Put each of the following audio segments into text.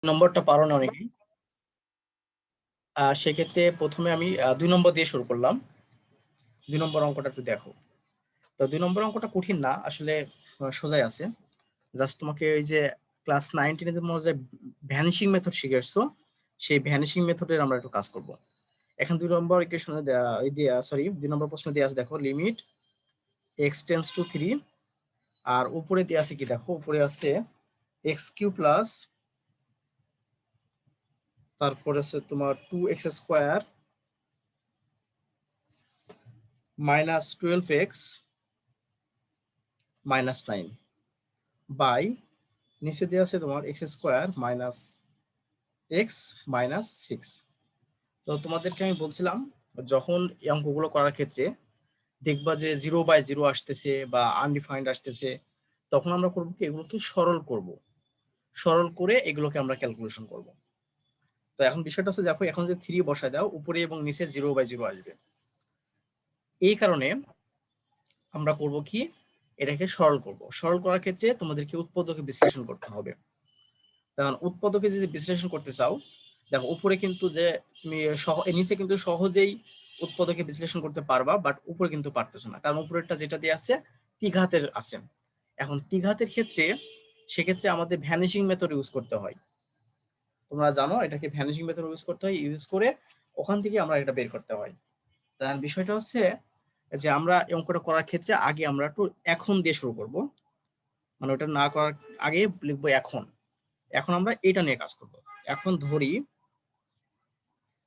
নম্বরটা পারো না অনেকেই। সেক্ষেত্রে প্রথমে আমি ২ নম্বর দিয়ে শুরু করলাম। ২ নম্বর অঙ্কটা একটু দেখো। তো ২ নম্বর অঙ্কটা কঠিন না, আসলে সোজাই আছে। জাস্ট তোমাকে ওই যে ক্লাস 9 10 এ তোমরা যে ভ্যানিশিং মেথড শিখে আসছো, সেই ভ্যানিশিং মেথডের আমরা একটু কাজ করব। এখন ২ নম্বর ইকুয়েশনে দেয়া এই দিয়া সরি ২ নম্বর প্রশ্ন দেয়া আছে, দেখো লিমিট x টেন্ডস টু 3, আর উপরে দেয়া আছে কি দেখো, উপরে আছে x³ প্লাস তারপরে আছে তোমার 2x square minus 12x minus 9 by নিচে দেওয়া আছে তোমার x square minus x minus 6। তো তোমাদেরকে আমি বলছিলাম, যখন এই অঙ্কগুলো করার ক্ষেত্রে দেখবা যে 0/0 আসতেছে বা আনডিফাইন্ড আসতেছে, তখন আমরা করবো কি, এগুলোকে সরল করব। সরল করে এগুলোকে আমরা ক্যালকুলেশন করব। তো এখন বিষয়টা হচ্ছে, দেখো এখন যে 3 বসায় দাও, উপরে এবং নিচে 0/0 আসবে। এই কারণে আমরা করব কি, এটাকে সরল করব। সরল করার ক্ষেত্রে তোমাদেরকে উৎপাদকে বিশ্লেষণ করতে হবে। তখন উৎপাদকে যদি বিশ্লেষণ করতে চাও, দেখো উপরে কিন্তু যে তুমি নিচে কিন্তু সহজেই উৎপাদকে বিশ্লেষণ করতে পারবা, বাট উপরে কিন্তু পারতেছো না, কারণ উপরেরটা যেটা দিয়ে আছে দ্বিঘাতের আছে। এখন দ্বিঘাতের ক্ষেত্রে সেক্ষেত্রে আমাদের ভ্যানিশিং মেথড ইউজ করতে হয়। তোমরা জানো এটাকে ভ্যানিশিং মেথড ইউজ করতে হয়, ইউজ করে ওখান থেকে আমরা এটা বের করতে হয়। তাহলে বিষয়টা হচ্ছে যে আমরা এই অঙ্কটা করার ক্ষেত্রে আগে আমরা একটু এখন দিয়ে শুরু করব, মানে ওটা না করার আগে লিখবো এখন। এখন আমরা এটা নিয়ে কাজ করব। এখন ধরি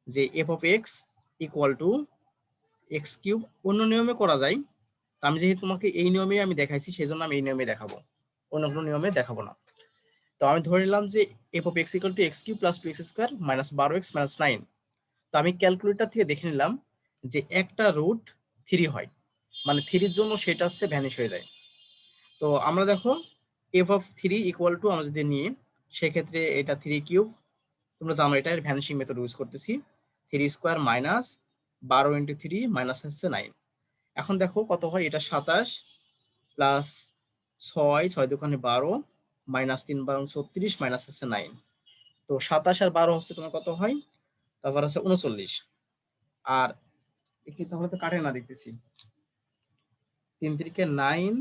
যে F of x equal to x³ অন্য নিয়মে করা যায়। আমি যেহেতু তোমাকে এই নিয়মে আমি দেখাইছি, সেই জন্য আমি এই নিয়মে দেখাবো, অন্য কোনো নিয়মে দেখাবো না। তো আমি ধরে নিলাম যে F of x equal to x³ plus 2x square minus 12x minus 9। তো আমি ক্যালকুলেটর থেকে দেখে নিলাম যে একটা রুট 3 হয়, মানে 3-র জন্য সেটা হচ্ছে ভ্যানিশ হয়ে যায়। তো আমরা দেখো এফ অফ 3 ইকুয়াল টু আমরা যদি নিই, সেক্ষেত্রে এটা 3³ তোমরা জানো এটা ভ্যানিশিং মেথড ইউজ করতেছি, 3 স্কোয়ার মাইনাস 12 ইন্টু 3 মাইনাস হচ্ছে 9। এখন দেখো কত হয়, এটা 27 প্লাস 6 দোকানে 12 মাইনাস 3 12 36 মাইনাস হচ্ছে 9। তো 27 আর 12 হচ্ছে তোমার কত হয়, তারপর আছে 39। আর কি তাহলে তো কাটে না দেখতেছি, 3 3 9,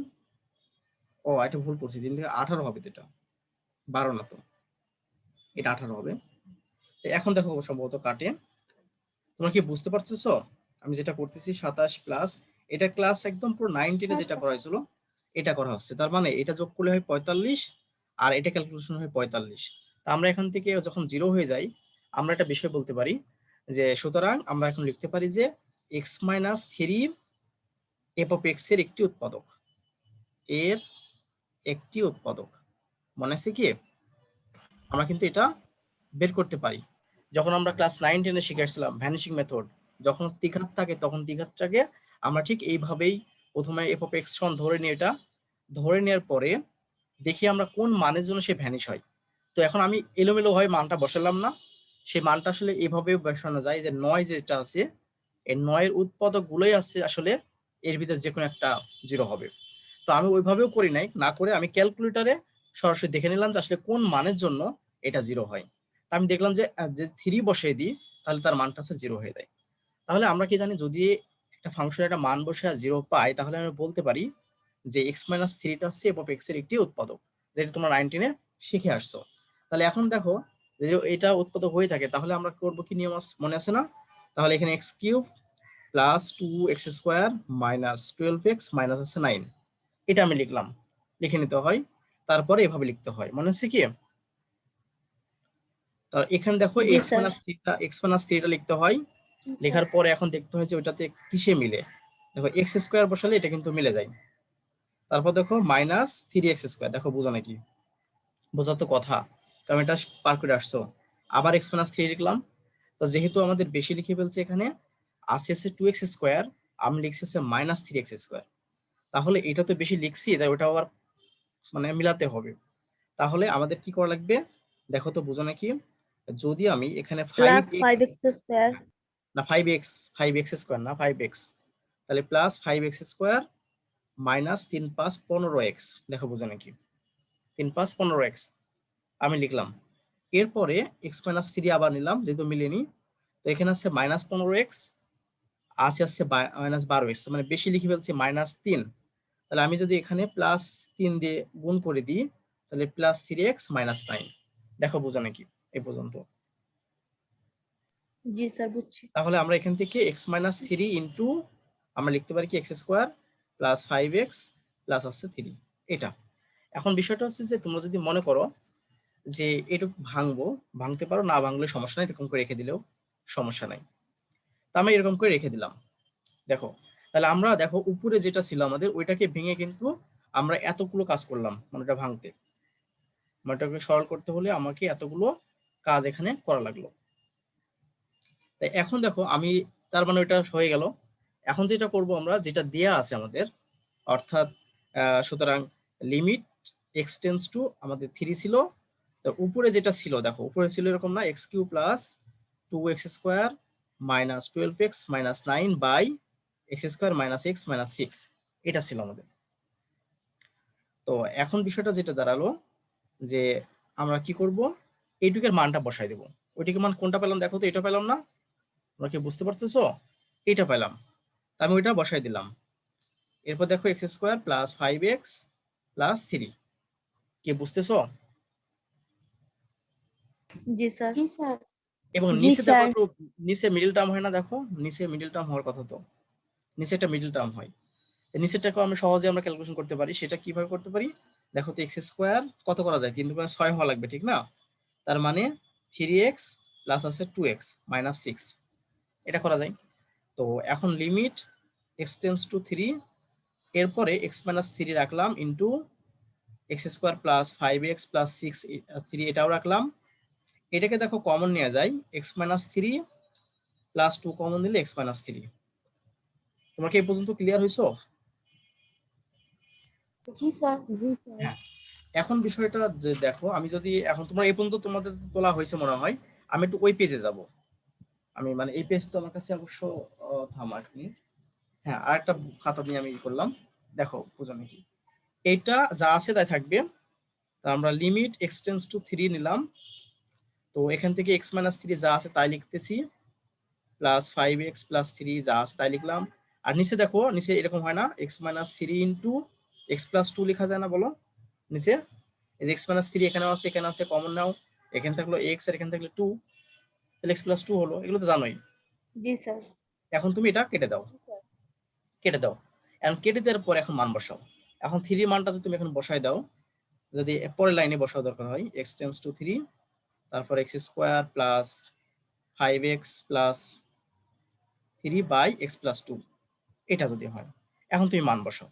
ও এটা ভুল করছি, 3 থেকে 18 হবে, তো এটা 12 না, তো এটা 18 হবে। এখন দেখো সম্ভবত কাটে। তোমরা কি বুঝতে পারতেছো আমি যেটা করতেছি? 27 প্লাস এটা ক্লাস একদম পুরো 9 10 যেটা করা হয়েছিল এটা করা হচ্ছে, তার মানে এটা যোগ করলে হয় 45, আর এটা ক্যালকুলেশন হয় 45। তা আমরা এখান থেকে যখন 0 হয়ে যায়, আমরা একটা বিষয় বলতে পারি যে সুতরাং আমরা এখন লিখতে পারি যে x minus 3 F of x এর একটি উৎপাদক, এর একটি উৎপাদক। মনে আছে কি, আমরা কিন্তু এটা বের করতে পারি। যখন আমরা ক্লাস 9 10 শিখেছিলাম ভ্যানিশিং মেথড, যখন দ্বিঘাত থাকে তখন দ্বিঘাতটাকে আমরা ঠিক এইভাবেই প্রথমে এফ অফ এক্স সমান ধরে নিই, এটা ধরে নেওয়ার পরে দেখি আমরা কোন মানের জন্য সে ভ্যানিশ হয়। তো এখন আমি এলোমেলো ভাবে মানটা বসালাম না, সেই মানটা আসলে এভাবে বসানো যায় যে 9 যেটা আছে, এই 9 এর উৎপাদক গুলোই আছে আসলে এর ভিতরে যে কোনো একটা 0 হবে। তো আমি ওইভাবেও করি নাই, না করে আমি ক্যালকুলেটরে সরাসরি দেখে নিলাম যে আসলে কোন মানের জন্য এটা 0 হয়। আমি দেখলাম যে 3 বসিয়ে দিই, তাহলে তার মানটা হচ্ছে 0 হয়ে যায়। তাহলে আমরা কি জানি, যদি একটা ফাংশনের একটা মান বসে 0 পাই, তাহলে আমি বলতে পারি যে x মাইনাস 3টা হচ্ছে এফ অফ এক্স এর একটি উৎপাদক, যেটা তোমরা 19 এ শিখে আসছো। তাহলে এখন দেখো যে এটা উৎপাদক হয়ে থাকে, তাহলে আমরা করবো কি নিয়ম মনে আছে না? তাহলে এখানে x³ plus 2x square minus 12x minus আছে 9, এটা আমি লিখলাম, লিখে নিতে হয়, তারপরে এভাবে লিখতে হয়, মনে আছে কি? এখানে দেখো জি এক্স স্যার। মাইনাস থ্রিটা লিখতে হয়, লেখার পরে এখন দেখতে হয় যে ওইটাতে কিসে মিলে। দেখো এক্স স্কোয়ার বসালে এটা কিন্তু মিলে যায়। তারপর দেখো মাইনাস 3x স্কোয়ার, দেখো বোঝা নাকি? বোঝা তো কথা, কারণ এটা পার করে আসছো। আবার এক্স মাইনাস 3 লিখলাম। তো যেহেতু আমাদের বেশি লিখে ফেলছে, এখানে আসছে 2x স্কোয়ার, আমি লিখছি মাইনাস 3x স্কোয়ার। তাহলে এটা তো বেশি লিখছি, তাই ওটা আবার মানে মিলাতে হবে। তাহলে আমাদের কি করা লাগবে, দেখো তো বোঝো নাকি? যদি আমি এখানে প্লাস 5x, 5x স্কয়ার। না 5x স্কোয়ার না 5x, তাহলে plus 5x square minus 3 5 15x, দেখো বোঝো নাকি? 3 5 15x আমি লিখলাম। এরপরে এক্স মাইনাস থ্রি আবার নিলাম, যেহেতু মিলেনি, তো এখানে আছে মাইনাস 15x, আছে মাইনাস 12x, মানে বেশি লিখে ফেলছি মাইনাস 3। তাহলে আমি যদি এখানে প্লাস 3 দিয়ে গুণ করে দিই, তাহলে প্লাস 3x মাইনাস 9। দেখো বোঝা নাকি এই পর্যন্ত? জি স্যার বুঝছি। তাহলে আমরা এখান থেকে এক্স মাইনাস থ্রি ইন্টু আমরা লিখতে পারি কি x square plus 5x plus হচ্ছে 3, এটা। এখন বিষয়টা হচ্ছে যে তোমরা যদি মনে করো যে এটুকু ভাঙতে পারো, না ভাঙলে সমস্যা নাই, এরকম করে রেখে দিলেও সমস্যা নাই। তা আমি এরকম করে রেখে দিলাম। দেখো তাহলে আমরা দেখো উপরে যেটা ছিল আমাদের ওইটাকে ভেঙে কিন্তু আমরা এতগুলো কাজ করলাম, মানে ওটা ভাঙতে, মানে ওটাকে সরল করতে হলে আমাকে এতগুলো কাজ এখানে করা লাগলো। তাই এখন দেখো আমি, তার মানে ওইটা হয়ে গেল। এখন যেটা করব আমরা, যেটা দেয়া আছে আমাদের, অর্থাৎ সুতরাং লিমিট এক্স টেন্স টু আমাদের 3 ছিল, তো উপরে যেটা ছিল দেখো, উপরে ছিল এরকম না, x cube plus 2x square minus 12x minus 9 by x square minus x minus 6, এটা ছিল আমাদের। তো এখন বিষয়টা যেটা দাঁড়ালো যে আমরা কি করব, এইটুকের মানটা বসাই দেবো। ওইটুকের মান কোনটা পেলাম দেখো তো, এটা পেলাম না? তোমরা কি বুঝতে পারতেছো? এটা পেলাম, আমি ওইটা বসাই দিলাম। এরপর দেখো x square plus 5x plus 3, কি বুঝতেছো? জি স্যার। জি স্যার। এবং জি নিচে দেখো স্যার। একটু, নিচে মিডল টার্ম হয় না? দেখো নিচে মিডল টার্ম হওয়ার কথা, তো নিচে একটা মিডল টার্ম হয়। নিচেরটাকে আমরা সহজে আমরা ক্যালকুলেশন করতে পারি। সেটা কিভাবে করতে পারি দেখো তো, এক্স স্কোয়ার কত করা যায়, 3 দুগুণে 6 হওয়া লাগবে, ঠিক না? তার মানে 3x প্লাস আছে 2x মাইনাস 6, এটা করা যায়। তো এখন লিমিট এক্স টেন্স টু 3, এরপরে এক্স মাইনাস 3 রাখলাম into x square plus 5x plus 6 3, এটাও রাখলাম। এটাকে দেখো কমন নেওয়া যায়, এক্স মাইনাস 3 প্লাস 2 কমন দিলে এক্স মাইনাস 3। তোমরা কি এই পর্যন্ত ক্লিয়ার হয়েছো? জি স্যার। জি স্যার। হ্যাঁ। এখন বিষয়টা যে দেখো, আমি যদি এখন তোমরা এই পর্যন্ত তোমাদের তোলা হয়েছে মনে হয়, আমি একটু ওই পেজে যাব। আমি মানে এই পেজ তো আমার কাছে অবশ্য থাম আর কি, হ্যাঁ আর একটা খাতা নিয়ে আমি করলাম। দেখো বুঝো নাকি, এটা যা আছে তাই থাকবে। তা আমরা লিমিট এক্সটেন্স টু 3 নিলাম, তো এখান থেকে এক্স মাইনাস 3 যা আছে তাই লিখতেছি, প্লাস 5x প্লাস 3 যা আছে তাই লিখলাম। আর নিচে দেখো, নিচে এরকম হয় না, x minus 3 into x plus 2 লেখা যায় না বলো? নিচে এই যে এক্স মাইনাস 3 এখানেও আছে, এখানে আছে, কমন নাও, এখানে থাকলো এক্স আর এখানে থাকলো 2, তাহলে এক্স প্লাস 2 হলো, এগুলো তো জানোই। জি স্যার। এখন তুমি এটা কেটে দাও, কেটে দাও। এখন কেটে দেওয়ার পর এখন মান বসাও। এখন 3 মানটা যদি তুমি এখন বসাই দাও, যদি পরের লাইনে বসাও দরকার হয়, এক্স টেন্স টু 3, তারপর x square plus 5x plus 3 by x plus 2, এটা যদি হয়, এখন তুমি মান বসাও।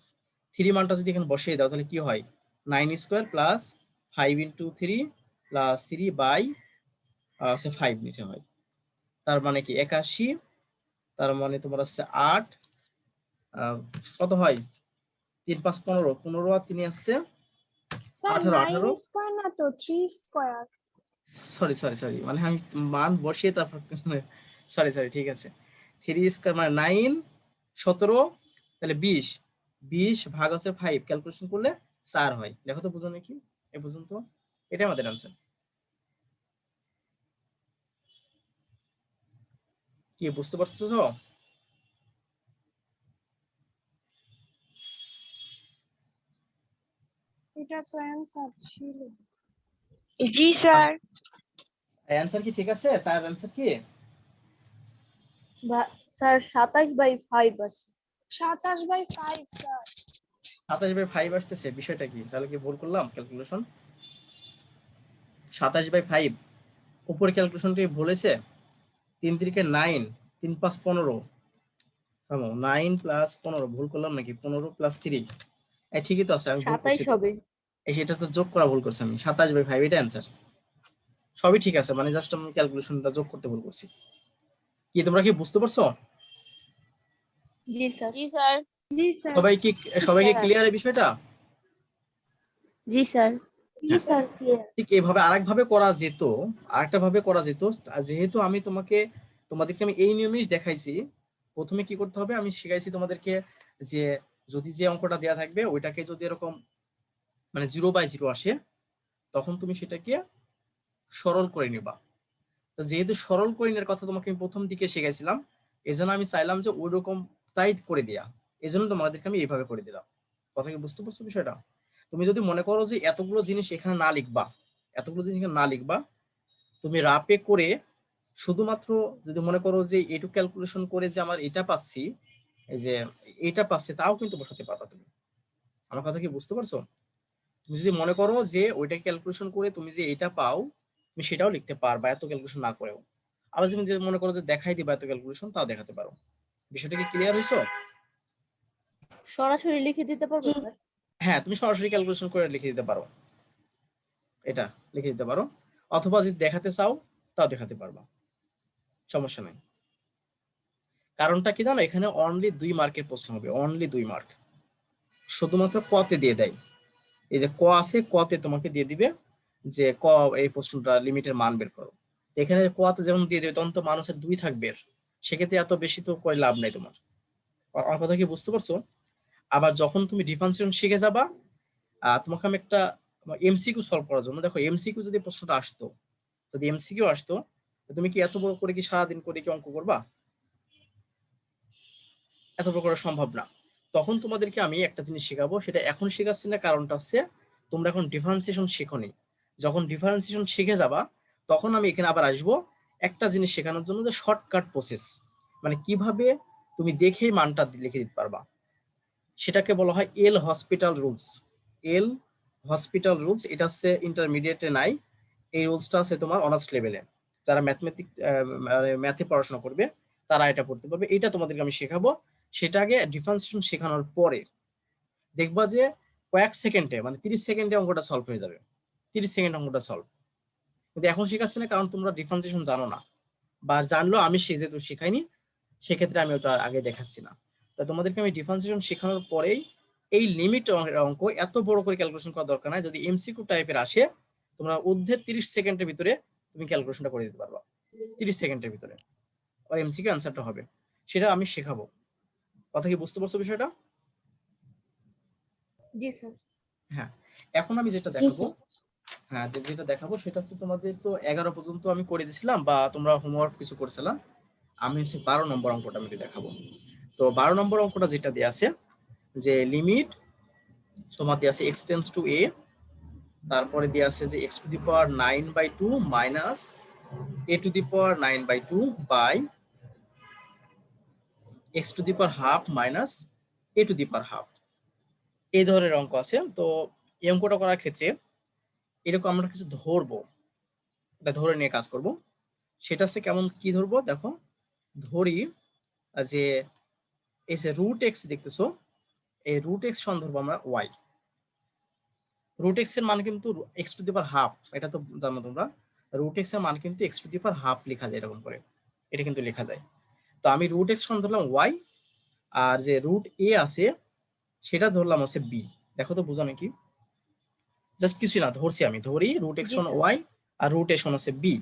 3 মানটা যদি এখানে বসিয়ে দাও, তাহলে কি হয়, 9 square plus 5 into 3 plus 3 by 5 নিচে হয়, তার মানে কি 81, তার মানে তোমার হচ্ছে 8, কত হয়, 3 5 15, 15 আর 3 আসছে 18, 18, স্কয়ার না তো 3 স্কয়ার। সরি সরি সরি, মানে আমি মান বসিয়ে তারপর সরি সরি, ঠিক আছে, 3 স্কয়ার মানে 9, 17, তাহলে 20, 20 ভাগ হচ্ছে 5, ক্যালকুলেশন করলে 4 হয়। দেখো তো বুঝো নাকি এ পর্যন্ত? এটা আমাদের আনসার। কি বুঝতে পারছো তো? এটা তো অ্যানসার ছিল। জি স্যার। অ্যানসার কি ঠিক আছে? স্যার অ্যানসার কি? স্যার 27/5 আছে। 27/5 স্যার। 27/5 আসতেছে, বিষয়টা কি তাহলে? কি ভুল করলাম ক্যালকুলেশন? 27/5 উপরে ক্যালকুলেশনটি ভুল হয়েছে। 3 3 9, 3 5 15, 9 প্লাস 15 ভুল করলাম নাকি? 15 প্লাস 3, ঠিকই তো আছে, আমি ভুল করছি 27 তো। হবে। এই সেটা তো যোগ করা ভুল করছি আমি, 27/5 এটা অ্যান্সার। সবই ঠিক আছে, মানে জাস্ট আমি ক্যালকুলেশনটা যোগ করতে ভুল করছি। কি তোমরা কি বুঝতে পারছো? জি স্যার। জি স্যার। জি স্যার। সবাই কি, সবাইকে ক্লিয়ার এই বিষয়টা? জি স্যার। জি হ্যাঁ, স্যার ক্লিয়ার। ঠিক এইভাবে আরেকভাবে করা যেত, আরেকটা ভাবে করা যেত। যেহেতু আমি তোমাদেরকে আমি এই নিয়মেই দেখাইছি। প্রথমে কি করতে হবে আমি শিখাইছি তোমাদেরকে, যে যদি যে অঙ্কটা দেওয়া থাকবে ওইটাকে যদি এরকম মানে 0/0 আসে, তখন তুমি সেটাকে সরল করে নিবা। তো যেহেতু সরল করে নেওয়ার কথা তোমাকে আমি প্রথম দিকে শিখাইছিলাম, এজন্য আমি চাইলাম যে ওই রকম তাই করে দেয়া। এজন্য তোমাদেরকে আমি এইভাবে করে দিলাম। কথা কি বুঝতে পারছো বিষয়টা? তুমি যদি মনে করো যে এতগুলো জিনিস এখানে না লিখবা, এতগুলো জিনিস এখানে না লিখবা, তুমি রাপে করে শুধুমাত্র যদি মনে করো যে এটুকু ক্যালকুলেশন করে যে আমার এটা পাচ্ছি, এই যে এটা পাচ্ছি, তাও কিন্তু বসাতে পারবা তুমি। আমার কথা কি বুঝতে পারছো? তুমি যদি মনে করো যে ওইটা ক্যালকুলেশন করে তুমি যে এটা পাও, তুমি সেটাও লিখতে পারবা এত ক্যালকুলেশন না করেও। আবার তুমি যদি মনে করো যে দেখাই দিবা এত ক্যালকুলেশন, তাও দেখাতে পারো। বিষয়টা কি ক্লিয়ার হয়েছো? সরাসরি লিখে দিতে পারবো স্যার? হ্যাঁ, তুমি সরাসরি ক্যালকুলেশন করে লিখে দিতে পারো, এটা লিখে দিতে পারো। অথবা যদি দেখাতে চাও তাও দেখাতে পারবা, সমস্যা নেই। কারণটা কি জানো, এখানে অনলি 2 মার্কের প্রশ্ন হবে, অনলি 2 মার্ক। শুধুমাত্র কতে দিয়ে দেয়, এই যে ক আছে, কতে তোমাকে দিয়ে দিবে যে ক এই প্রশ্নটা লিমিটের মান বের করো। এখানে কতে যখন দিয়ে দেবে তখন তো মানুষের 2 থাকবে, সেক্ষেত্রে এত বেশি তো করে লাভ নাই তোমার। আমার কথা কি বুঝতে পারছো? আবার যখন তুমি ডিফারেন্সিয়েশন শিখে যাবা, তোমাকে আমি একটা এমসিকিউ সলভ করার জন্য, দেখো এমসিকিউ যদি প্রশ্নটা আসতো, যদি এমসিকিউ আসতো, তুমি কি এত বড় করে কি সারাদিন করে কি অঙ্ক করবা? এত বড় করা সম্ভব না। তখন তোমাদেরকে আমি একটা জিনিস শেখাবো, সেটা এখন শেখাচ্ছি না, কারণটা হচ্ছে তোমরা এখন ডিফারেন্সিয়েশন শেখোনি। যখন ডিফারেন্সিয়েশন শিখে যাবা, তখন আমি এখানে আবার আসবো একটা জিনিস শেখানোর জন্য, যে শর্টকাট প্রসেস, মানে কিভাবে তুমি দেখেই মানটা লিখে দিতে পারবা। সেটাকে বলা হয় এল হসপিটাল রুলস। এল হসপিটাল রুলস, এটা হচ্ছে ইন্টারমিডিয়েটে নাই, এই রুলসটা আছে তোমার অনার্স লেভেলে। যারা ম্যাথে পড়াশোনা করবে তারা এটা পড়তে পারবে, এটা তোমাদেরকে আমি শেখাবো। সেটা আগে ডিফারেন্সিয়েশন শেখানোর পরে দেখবা যে কয়েক সেকেন্ডে, মানে 30 সেকেন্ডে অঙ্কটা সলভ হয়ে যাবে। 30 সেকেন্ড অঙ্কটা সলভ। কিন্তু এখন শেখাচ্ছি না, কারণ তোমরা ডিফারেন্সিয়েশন জানো না, বা জানলেও আমি যেহেতু শেখাইনি, সেক্ষেত্রে আমি ওটা আগে দেখাচ্ছি না। তো তোমাদেরকে আমি ডিফারেন্সিয়েশন শেখানোর পরেই এই লিমিট অঙ্ক এত বড় করে ক্যালকুলেশন করার দরকার নাই। যদি এমসিকিউ টাইপের আসে, তোমরা অর্ধে 30 সেকেন্ডের ভিতরে তুমি ক্যালকুলেশনটা করে দিতে পারবা, 30 সেকেন্ডের ভিতরে আর এমসিকিউ অ্যান্সারটা হবে। সেটা আমি শেখাবো। কথা কি বুঝতে পারছো বিষয়টা? জি স্যার। হ্যাঁ, এখন আমি যেটা দেখাবো, হ্যাঁ যেটা দেখাবো সেটা হচ্ছে, তোমাদের তো 11 পর্যন্ত আমি করে দিয়েছিলাম, বা তোমরা হোমওয়ার্ক কিছু করেছিলাম। আমি হচ্ছে 12 নম্বর অঙ্কটা আমি দেখাবো। তো 12 নম্বর অঙ্কটা যেটা দেওয়া আছে, যে লিমিট তোমার দেওয়া আছে x টেন্ডস টু a, তারপরে দেওয়া আছে যে x⁴ minus a⁴ by x⁻² minus a⁻²। এই ধরনের অঙ্ক আছে। তো এই অঙ্কটা করার ক্ষেত্রে এরকম আমরা কিছু ধরবো, এটা ধরে নিয়ে কাজ করব। সেটা হচ্ছে কেমন, কি ধরবো দেখো, ধরি যে এই যে রুট এক্স দেখতেছো, এই রুট এক্স সমান ধরবো আমরা ওয়াই। রুট এক্স এর মান কিন্তু x⁻², এটা তো জানো তোমরা। রুট এক্স এর মান কিন্তু x⁻² লেখা যায়, এরকম করে এটা কিন্তু লেখা যায়। তো আমি রুট এক্স সমান ধরলাম ওয়াই, আর যে রুট এ আছে সেটা ধরলাম হচ্ছে বি। দেখো তো বোঝো নাকি? জাস্ট কিছু না, ধরছি আমি, ধরি রুট এক্স জি সমান স্যার। ওয়াই আর রুট এ সমান হচ্ছে বি।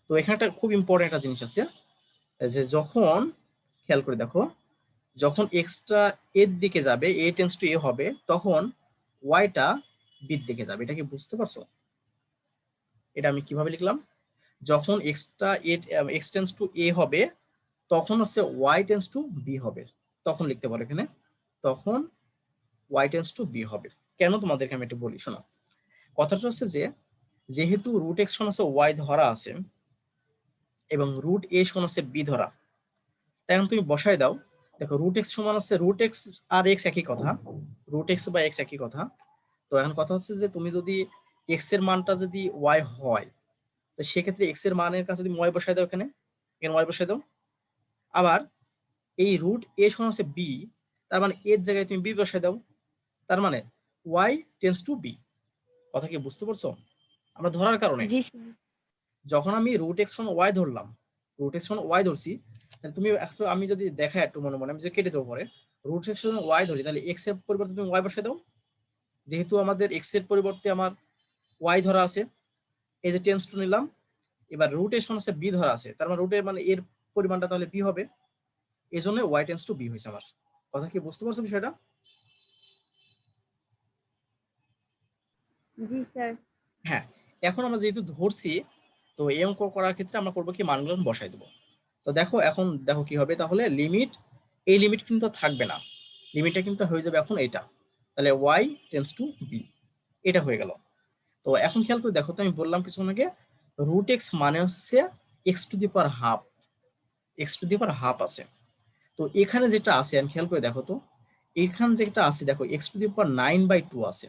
তো এখানে একটা খুব ইম্পর্টেন্ট একটা জিনিস আছে, যে যখন, খেয়াল করে দেখো, যখন এক্সটা এর দিকে যাবে, এ টেন্স টু এ হবে, তখন ওয়াইটা বির দিকে যাবে। এটা কি বুঝতে পারছো? এটা আমি কিভাবে লিখলাম, যখন এক্সটা এক্স টেন্স টু এ হবে, তখন হচ্ছে ওয়াই টেন্স টু বি হবে। তখন লিখতে পারো এখানে, তখন ওয়াই টেন্স টু বি হবে। কেন তোমাদেরকে আমি একটু বলি, শোনো। কথাটা হচ্ছে যে, যেহেতু রুট এক্স সমান হচ্ছে ওয়াই ধরা আছে, এবং রুট এ সমান হচ্ছে বি ধরা, তাই এখন তুমি বসাই দাও। দেখো রুট এক্স সমান হচ্ছে, রুট এক্স আর এক্স একই কথা, রুট এক্স বা এক্স একই কথা। তো এখন কথা হচ্ছে যে, তুমি যদি এক্স এর মানটা যদি ওয়াই হয়, তো সেক্ষেত্রে এক্স এর মানের কাছে তুমি ওয়াই বসাই দাও, এখানে এখানে ওয়াই বসাই দাও। আবার এই রুট এ সমান হচ্ছে বি, তার মানে এর জায়গায় তুমি বি বসাই দাও। তার মানে ওয়াই টেন্স টু বি। কথা কি বুঝতে পারছো? আমরা ধরার কারণে, জি স্যার। যখন আমি রুট এক্স সমান ওয়াই ধরলাম, রুট এক্স সমান ওয়াই ধরছি, তাহলে তুমি একটু, আমি যদি দেখাই একটু মনে মনে, আমি যদি কেটে দেবো পরে, রুট এক্স সমান ওয়াই ধরি, তাহলে এক্স এর পরিবর্তে তুমি ওয়াই বসাই দাও। যেহেতু আমাদের এক্স এর পরিবর্তে আমার ওয়াই ধরা আছে, এই যে টেন্স টু নিলাম। এবার রুট এর সমান হচ্ছে বি ধরা আছে, তার মানে রুটের মানে এর পরিমাণটা তাহলে বি হবে, এই জন্য ওয়াই টেন্স টু বি হয়েছে আমার। কথা কি বুঝতে পারছো বিষয়টা? জি স্যার। হ্যাঁ, এখন আমরা যেহেতু ধরছি, তো এই অঙ্ক করার ক্ষেত্রে আমরা করবো কি মানগুলো বসাই দেবো। তো দেখো এখন দেখো কি হবে, তাহলে লিমিট, এই লিমিট কিন্তু থাকবে না, লিমিটটা কিন্তু হয়ে যাবে এখন এটা, তাহলে y টেন্ডস টু b, এটা হয়ে গেল। তো এখন খেয়াল করে দেখো, তো আমি বললাম কিছুক্ষণ আগে রুট এক্স মানে হচ্ছে x to the power half, x to the power half আছে। তো এখানে যেটা আছে আমি খেয়াল করে দেখো, তো এখানে যেটা আছে দেখো এক্স টু দি পাওয়ার 9/2 আছে।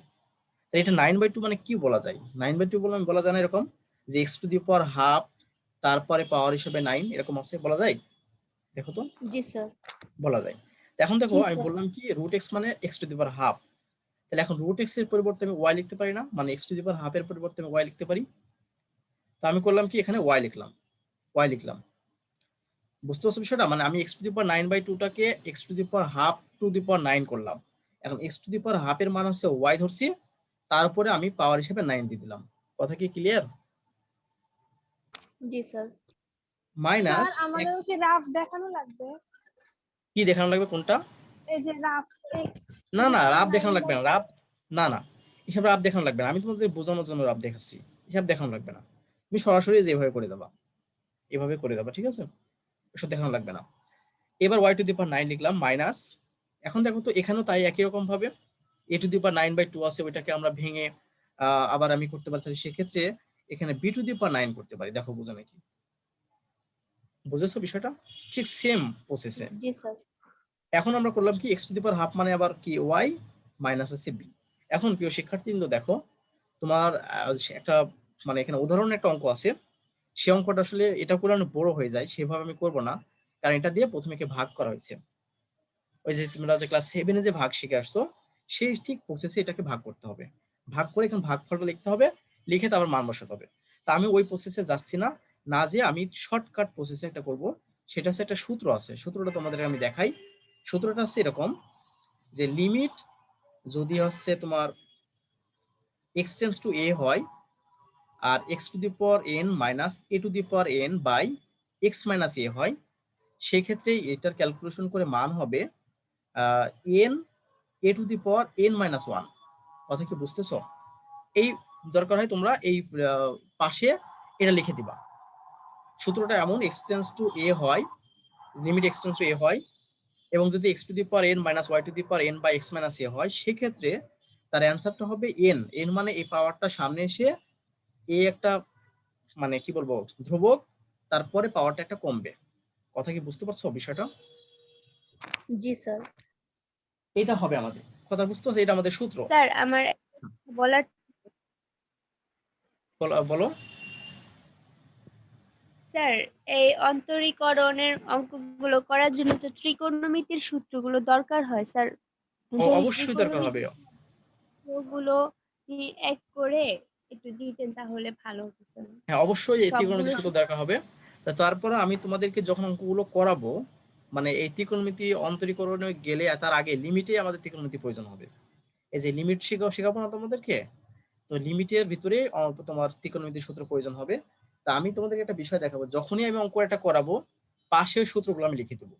তাহলে এটা 9/2 মানে কি বলা যায়, 9/2 বলে আমি বলা যায় না এরকম যে x to the power half তারপরে পাওয়ার হিসেবে 9 এরকম আছে, বলা যায়? দেখো তো, জি স্যার। বলা যায়। এখন দেখো জি আমি স্যার। বললাম কি রুট এক্স মানে x to the power half, তাহলে এখন রুট এক্স এর পরিবর্তে আমি ওয়াই লিখতে পারি না, মানে x to the power half এর পরিবর্তে আমি ওয়াই লিখতে পারি। তো আমি করলাম কি এখানে ওয়াই লিখলাম, ওয়াই লিখলাম। বুঝতে পারছো বিষয়টা, মানে আমি এক্স টু দি পাওয়ার 9/2 টাকে x to the power half to the power 9 করলাম। এখন x to the power half এর মান হচ্ছে ওয়াই ধরছি, তারপরে আমি পাওয়ার হিসেবে 9 দিয়ে দিলাম। কথা কি ক্লিয়ার? জি স্যার। মাইনাস স্যার আমাদের কি রাফ দেখানো লাগবে? কি দেখানো লাগবে কোনটা? এই যে রাফ এক্স না না, রাব দেখানো লাগবে না, 9/2। রাব, না না, এসব রাব দেখানো লাগবে না, আমি তোমাদের বোঝানোর জন্য রাব দেখাচ্ছি, এসব দেখানো লাগবে না, তুমি সরাসরি যেভাবে করে দেবা এভাবে করে দেবা, ঠিক আছে? এসব দেখানো লাগবে না। এবার ওয়াই টু দি পাওয়ার 9 লিখলাম মাইনাস, এখন দেখো তো এখানেও তাই একই রকম ভাবে এ টু দি পাওয়ার 9/2 আছে, ওইটাকে আমরা ভেঙে আবার আমি করতে পারি, তাহলে সেক্ষেত্রে এখানে বি টু দি পাওয়ার 9 করতে পারি। দেখো বুঝো নাকি, বুঝেছো বিষয়টা? ঠিক সেম প্রসেসে। জি স্যার। এখন আমরা করলাম কি x to the power half মানে আবার কি ওয়াই মাইনাস আছে বি। এখন প্রিয় শিক্ষার্থী কিন্তু দেখো তোমার একটা মানে এখানে উদাহরণ একটা অঙ্ক আছে, সেই অঙ্কটা আসলে এটা করে অনেক বড় হয়ে যায়, সেভাবে আমি করব না, কারণ এটা দিয়ে প্রথমে ভাগ করা হয়েছে। ওই যে তোমরা যে ক্লাস 7 এ যে ভাগ শিখে আসছো, সেই ঠিক প্রসেসে এটাকে ভাগ করতে হবে, ভাগ করে এখানে ভাগফলটা লিখতে হবে, লিখে তারপর মান বসাতে হবে। তা আমি ওই প্রসেসে যাচ্ছি না, না যে আমি শর্টকাট প্রসেসে একটা করব, সেটা হচ্ছে একটা সূত্র আছে, সূত্রটা তোমাদের আমি দেখাই। সূত্রটা হচ্ছে এরকম যে লিমিট যদি হচ্ছে তোমার x টেন্ডস টু a হয় আর x to the power n minus a to the power n by x minus a হয়, সেক্ষেত্রে এটার ক্যালকুলেশন করে মান হবে n a to the power n minus 1। কথা কি বুঝতেছো? এই দরকার হয় তোমরা এই পাশে এটা লিখে দিবা। সূত্রটা এমন x টেন্ডস টু a হয়, limit x tends to a হয় এবং যদি x to the power n minus y to the power n by x minus a হয়, সেক্ষেত্রে তার অ্যান্সারটা হবে n। n মানে এই পাওয়ারটা সামনে এসে এ একটা মানে কি বলবো ধ্রুবক, তারপরে পাওয়ারটা একটা কমবে। কথা কি বুঝতে পারছো বিষয়টা? জি স্যার। এটা হবে আমাদের কথা, বুঝতে পারছো? এটা আমাদের সূত্র। স্যার আমার বলার, বলো বলো। স্যার এই অন্তরীকরণের অঙ্কগুলো করার জন্য তো ত্রিকোণমিতির সূত্রগুলো দরকার হয় স্যার। যদি অবশ্যই দরকার হবে। ত্রিকোণমিতির সূত্রগুলো এক করে একটু দিতেন তাহলে ভালো হতো স্যার। হ্যাঁ অবশ্যই এই সবগুলো ত্রিকোণমিতির সূত্র দরকার হবে। তারপরে আমি তোমাদেরকে যখন অঙ্কগুলো করাবো, মানে এই ত্রিকোণমিতি অন্তরীকরণে গেলে তার আগে লিমিটে আমাদের ত্রিকোণমিতি প্রয়োজন হবে। এই যে লিমিট শেখাবো না তোমাদেরকে, তো লিমিটের ভিতরে তোমার ত্রিকোণমিতির সূত্র প্রয়োজন হবে। তা আমি তোমাদেরকে একটা বিষয় দেখাবো, যখনই আমি অঙ্ক একটা করাবো পাশের সূত্রগুলো আমি লিখে দেবো,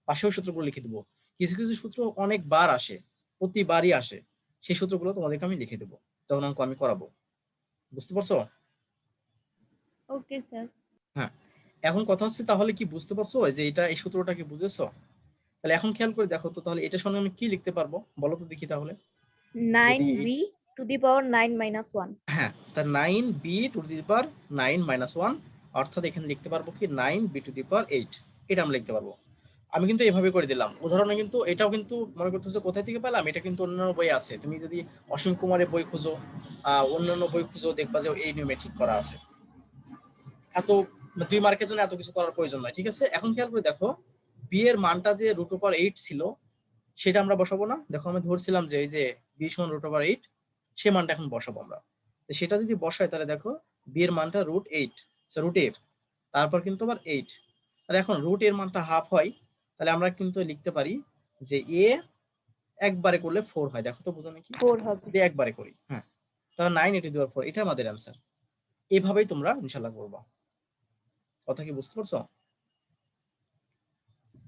পাশেও সূত্রগুলো লিখে দেবো। কিছু কিছু সূত্র অনেকবার আসে, প্রতিবারই আসে, সেই সূত্রগুলো তোমাদেরকে আমি লিখে দেবো যখন অঙ্ক আমি করাবো। বুঝতে পারছো? Okay sir. হ্যাঁ, এখন কথা হচ্ছে তাহলে কি বুঝতে পারছো যে এটা এই সূত্রটা কি বুঝেছো? তাহলে এখন খেয়াল করে দেখো তো, তাহলে এটার সঙ্গে আমি কি লিখতে পারবো বলো তো দেখি তাহলে। যদি 9b to the power 9 minus 1। হ্যাঁ, তা 9b two the power 9 minus 1, অর্থাৎ এখানে লিখতে পারবো কি 9b টু দি পাওয়ার 8, এটা আমরা লিখতে পারবো। আমি কিন্তু এভাবে করে দিলাম উদাহরণে, কিন্তু এটাও কিন্তু মনে করতেছো কোথায় থেকে পেলাম, এটা কিন্তু অন্যান্য বই আছে, তুমি যদি অসীম কুমারের বই খুঁজো অন্যান্য বই খুঁজো দেখবা যে এই নিয়মে ঠিক করা আছে। এত 2 মার্কের জন্য এত কিছু করার প্রয়োজন নয়, ঠিক আছে? এখন খেয়াল করে দেখো বি এর মানটা যে √8 ছিল, সেটা আমরা বসাবো না। দেখো আমি ধরছিলাম যে এই যে বি সমান √8, সে মানটা এখন বসাবো আমরা। তো সেটা যদি বসাই তাহলে দেখো বি এর মানটা √8, √8 তারপর কিন্তু আবার 8। তাহলে এখন রুট এর মানটা হাফ হয়, তাহলে আমরা কিন্তু লিখতে পারি যে এ একবারে করলে 4 হয়। দেখো তো বুঝো নাকি, 4 হবে। যদি একবারে করি, হ্যাঁ, তাহলে 9 × 4 এটা আমাদের অ্যান্সার। এভাবেই তোমরা ইনশাল্লাহ করবা। কথা কি বুঝতে পারছো?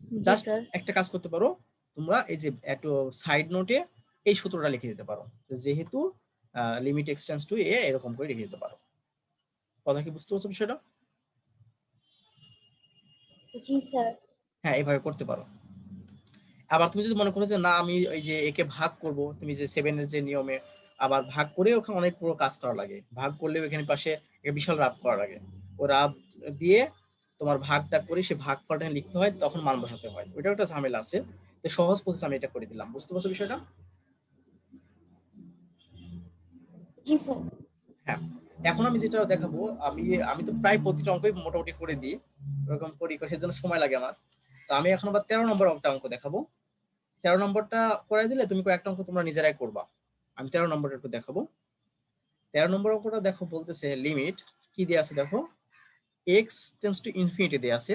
জি জাস্ট স্যার। একটা কাজ করতে পারো তোমরা, এই যে একটু সাইড নোটে এই সূত্রটা লিখে দিতে পারো, যেহেতু লিমিট এক্সটেন্স টু এ এরকম করে লিখে দিতে পারো। কথা কি বুঝতে পারছো বিষয়টা? জি স্যার। হ্যাঁ, এইভাবে করতে পারো। আবার তুমি যদি মনে করো যে না আমি ওই যে একে ভাগ করব, তুমি যে 7 এর যে নিয়মে আবার ভাগ করে ওখানে অনেক পুরো কাজ করা লাগে, ভাগ করলেও এখানে পাশে একটা বিশাল রাব করা লাগে, ও রাব দিয়ে তোমার ভাগটা করে সে ভাগফলটা লিখতে হয়, তখন মান বসাতে হয়, ওইটা একটা ঝামেলা আছে। তো সহজ প্রসেস আমি এটা করে দিলাম, বুঝতে পারছো বিষয়টা? জি স্যার। হ্যাঁ, এখন আমি যেটা দেখাবো, আমি আমি তো প্রায় প্রতিটা অঙ্কই মোটামুটি করে দিই, ওরকম করি, সেজন্য সময় লাগে আমার। তো আমি এখন আবার 13 নম্বর অঙ্ক দেখাবো। 13 নম্বরটা করে দিলে তুমি কয়েকটা অঙ্ক তোমরা নিজেরাই করবা। আমি 13 নম্বরটা একটু দেখাবো। 13 নম্বর অঙ্কটা দেখো, বলতেছে লিমিট কি দেয়া আছে দেখো, x টেন্ডস টু ইনফিনিটি দেয়া আছে,